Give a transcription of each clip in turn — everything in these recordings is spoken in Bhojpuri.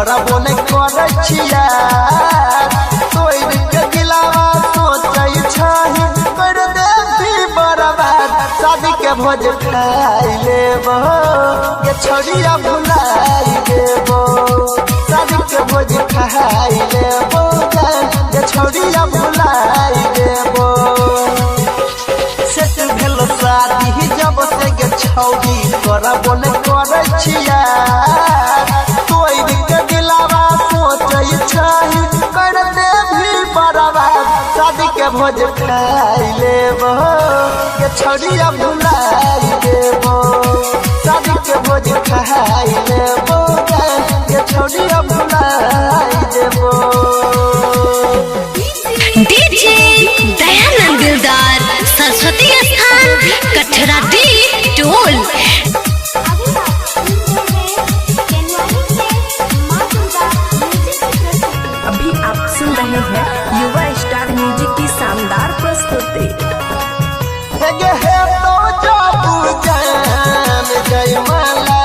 करबो नहीं करे छिया तोड़ के दिलावा सोचै छही कर दे भी बर्बाद शादी के भोज खाई लेबो ये छोड़िया भुलाई देबो शादी के भोज खाई लेबो ये छोड़िया भुलाई देबो सेट भेलो शादी जब से गे छौड़ी करबो नहीं करे छिया तोड़ के दिलावा सोचै छही कर दे भी बर्बाद शादी के भोज खाई लेबो ये छोड़िया भुलाई देबो शादी के भोज खाई लेबो ये छोड़िया भुलाई देबो डीजे दयानंद दिलदार सरस्वती स्थान कठरा डी टोल। अभी आप सुन रहे हैं युवा स्टार म्यूजिक की शानदार प्रस्तुति। हे तो जाबू जान जय माला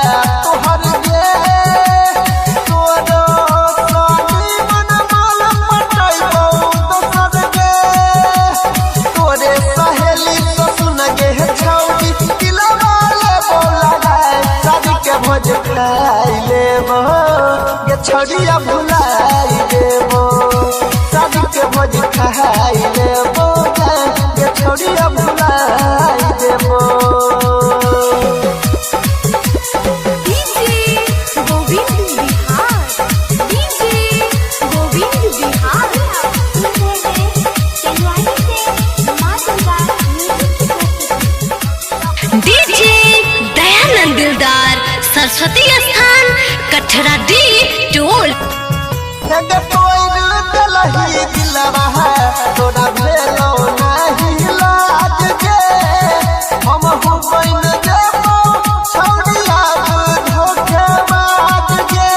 तोहर गे तोरो सोनी मन माल पटाइबो दोसर गे तोरे सहेली तो सुन गे छौड़ी दिलवा लेबो लगाए शादी के भोज खाई लेबो ये छोड़िया भुलाई देबो शादी के भोज खाई लेबो ये छोड़िया भुलाई देबो डीजे दयानंद दिलदार सरस्वती स्थान कठरा डी टोल। जग तोड़ दलही दिलवा तोरा भेलो नहीं लाज गे हम हो बन देबो छौड़िया धोखेबाज गे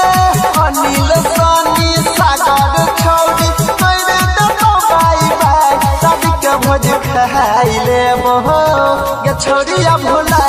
अनिल सानी सागर छौड़ी कर देबो बाई बाई शादी के भोज खाई लेबो ये छोड़िया भुला